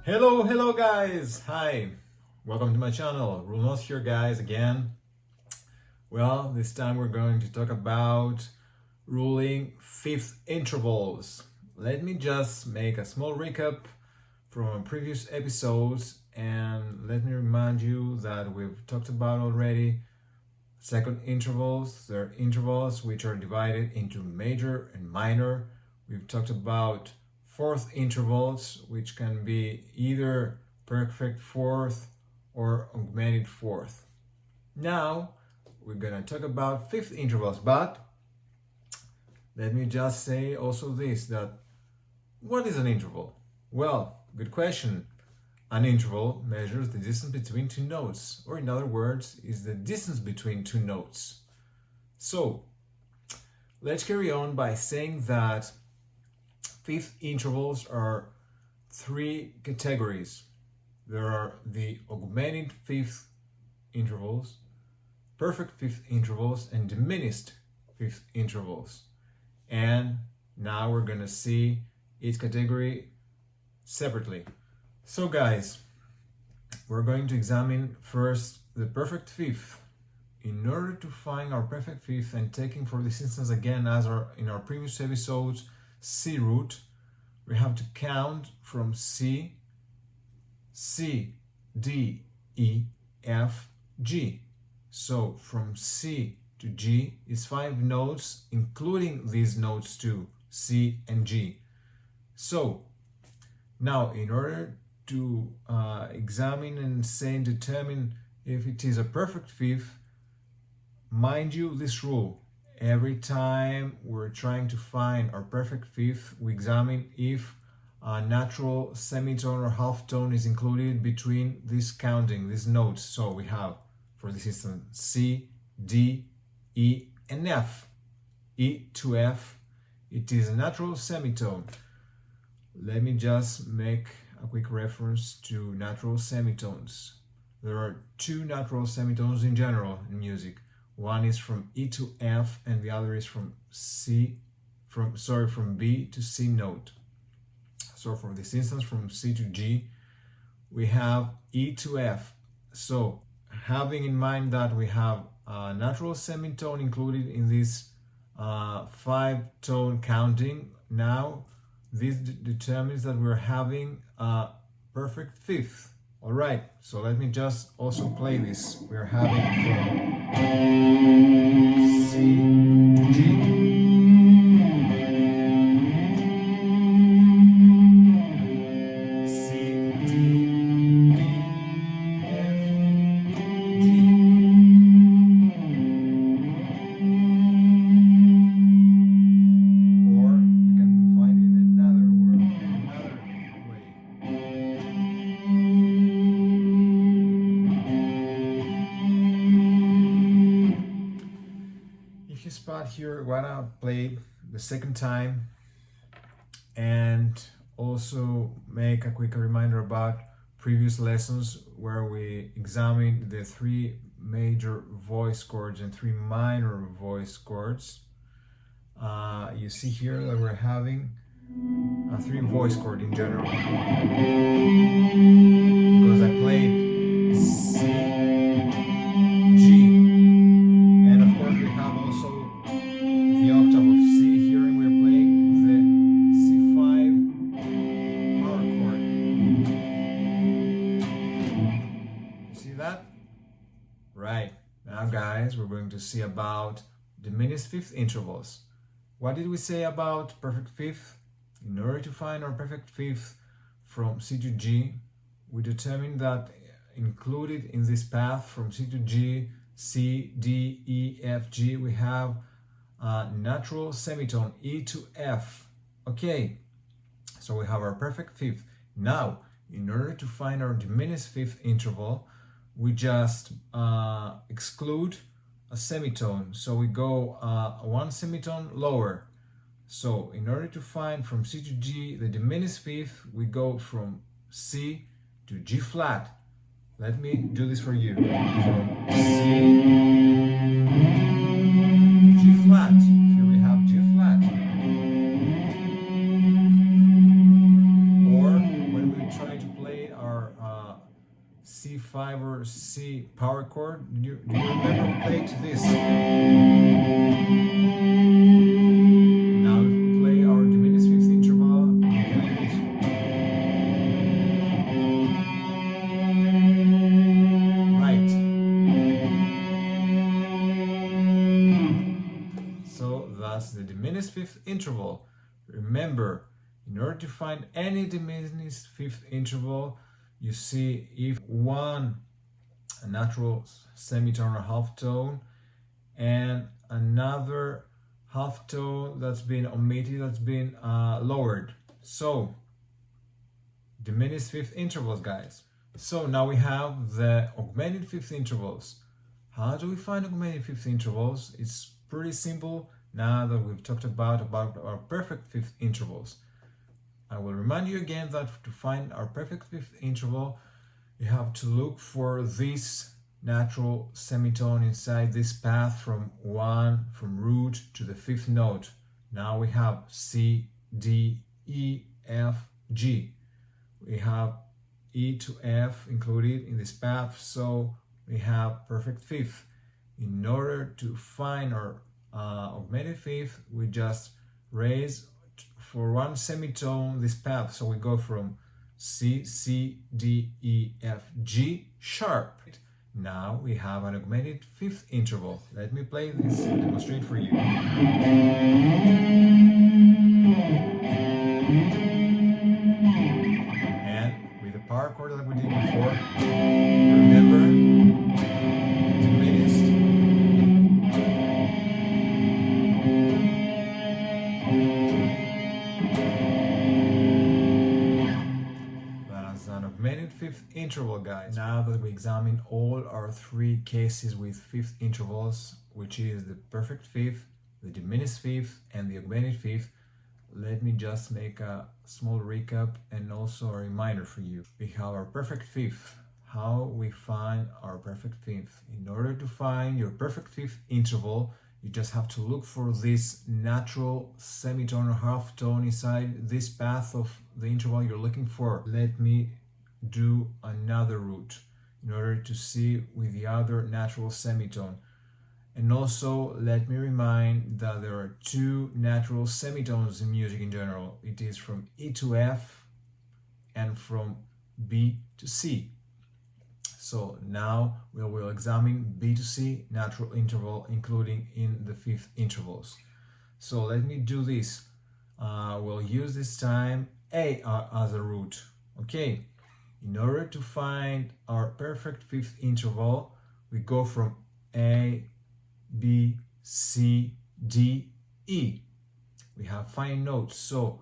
Hello guys! Hi! Welcome to my channel. RoolNoss here guys again. Well, this time we're going to talk about ruling fifth intervals. Let me just make a small recap from previous episodes and let me remind you that we've talked about already second intervals. They're intervals which are divided into major and minor. We've talked about fourth intervals, which can be either perfect fourth or augmented fourth. Now we're gonna talk about fifth intervals, but let me just say also this, that what is an interval? Well, good question. An interval measures the distance between two notes, or in other words, is the distance between two notes. So let's carry on by saying that fifth intervals are three categories. There are the augmented fifth intervals, perfect fifth intervals, and diminished fifth intervals. And now we're gonna see each category separately. So guys, we're going to examine first the perfect fifth. In order to find our perfect fifth, and taking for this instance again as in our previous episodes, C root, we have to count from C, D, E, F, G. So from C to G is 5 notes, including these notes too, C and G. So now in order to examine and say and determine if it is a perfect fifth, mind you this rule. Every time we're trying to find our perfect fifth, we examine if a natural semitone or half tone is included between this counting, these notes. So we have, for this instance, C, D, E, and F. E to F, it is a natural semitone. Let me just make a quick reference to natural semitones. There are two natural semitones in general in music. One is from E to F and the other is from B to C note. So for this instance, from C to G, we have E to F. So having in mind that we have a natural semitone included in this 5-tone counting, now this determines that we're having a perfect fifth. All right, so let me just also play this. We're having from C to G, C, D, E, F, G. Or we can find it in another way. If you spot here, I wanna play the second time and also make a quick reminder about previous lessons where we examined the 3 major voice chords and 3 minor voice chords. You see here that we're having a 3 voice chord in general, because I played C, G, and of course we have also the octave of C here, and we're playing the C5 power chord. You see that? Right. Now guys, we're going to see about diminished fifth intervals. What did we say about perfect fifth? In order to find our perfect fifth from C to G, we determined that included in this path from C to G, C, D, E, F, G, we have a natural semitone, E to F. Okay, so we have our perfect fifth. Now, in order to find our diminished fifth interval, we just exclude a semitone. So we go 1 semitone lower. So in order to find from C to G the diminished fifth, we go from C to G flat. Let me do this for you. From C to G flat. Here we have G flat. Or when we try to play 5 or C power chord. Do you remember we played this? Now if we play our diminished fifth interval, we play this. Right. So that's the diminished fifth interval. Remember, in order to find any diminished fifth interval, you see if one a natural semitone or half tone and another half tone that's been omitted, that's been lowered. So diminished fifth intervals, guys. So now we have the augmented fifth intervals. How do we find augmented fifth intervals? It's pretty simple now that we've talked about our perfect fifth intervals. I will remind you again that to find our perfect fifth interval, you have to look for this natural semitone inside this path from root to the fifth note. Now we have C, D, E, F, G. We have E to F included in this path, so we have perfect fifth. In order to find our augmented fifth, we just raise for one semitone this path, so we go from C, C, D, E, F, G sharp. Now we have an augmented fifth interval. Let me play this and demonstrate for you. And with the power chord that we did before, remember, diminished. Augmented fifth interval, guys. Now that we examine all our three cases with fifth intervals, which is the perfect fifth, the diminished fifth, and the augmented fifth, let me just make a small recap and also a reminder for you. We have our perfect fifth. How we find our perfect fifth? In order to find your perfect fifth interval, you just have to look for this natural semitone or half tone inside this path of the interval you're looking for. Let me do another root in order to see with the other natural semitone. And also let me remind that there are two natural semitones in music in general. It is from E to F and from B to C. So now we will examine B to C natural interval, including in the fifth intervals. So let me do this. We'll use this time A as a root. Okay. In order to find our perfect fifth interval, we go from A, B, C, D, E. We have 5 notes, so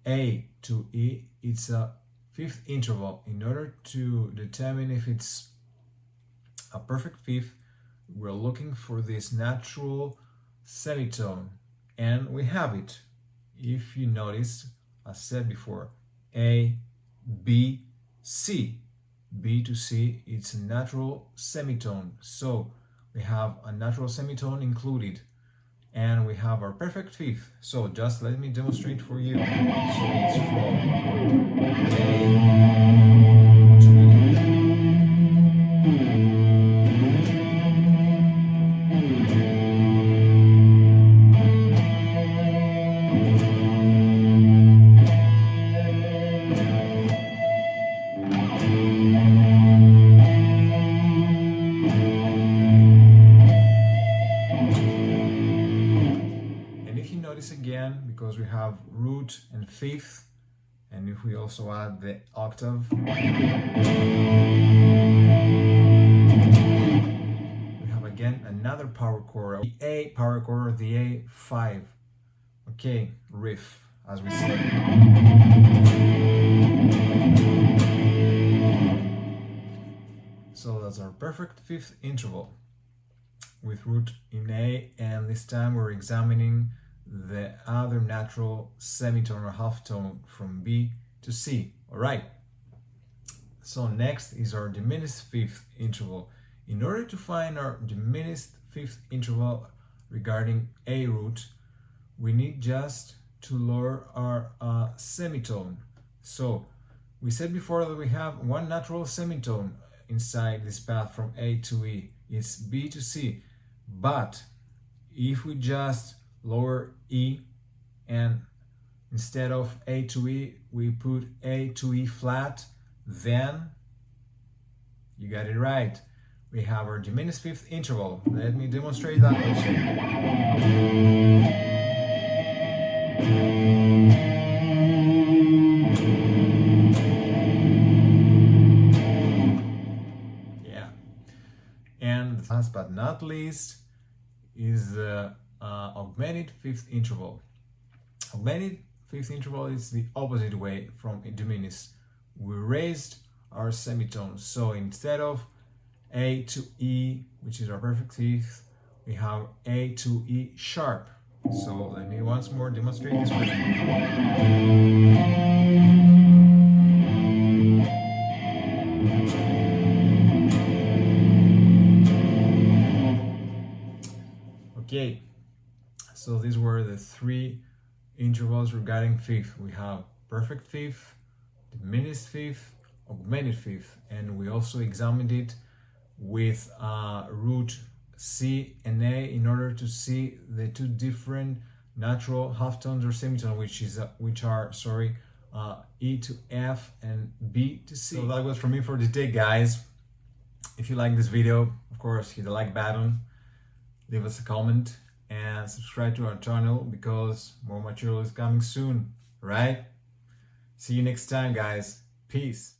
A to E, it's a fifth interval. In order to determine if it's a perfect fifth, we're looking for this natural semitone, and we have it. If you notice, as said before, A, B, C. B to C, it's a natural semitone. So we have a natural semitone included. And we have our perfect fifth. So just let me demonstrate for you. So it's from A to again, because we have root and fifth, and if we also add the octave, we have again another power chord, the A power chord, the A5. Okay, riff, as we say. So that's our perfect fifth interval with root in A, and this time we're examining the other natural semitone or half tone from B to C. All right. So next is our diminished fifth interval. In order to find our diminished fifth interval regarding A root, we need just to lower our semitone. So we said before that we have one natural semitone inside this path from A to E. It's B to C. But if we just lower E and instead of A to E, we put A to E flat, then you got it right. We have our diminished fifth interval. Let me demonstrate that also. Yeah. And last but not least is the augmented fifth interval. Augmented fifth interval is the opposite way from diminished. We raised our semitones, so instead of A to E, which is our perfect fifth, we have A to E sharp. So let me once more demonstrate this for you. Okay, so these were the three intervals regarding fifth. We have perfect fifth, diminished fifth, augmented fifth, and we also examined it with root C and A in order to see the two different natural halftones or semitones, which are E to F and B to C. So that was from me for today, guys. If you like this video, of course, hit the like button, leave us a comment, and subscribe to our channel because more material is coming soon, right? See you next time, guys. Peace.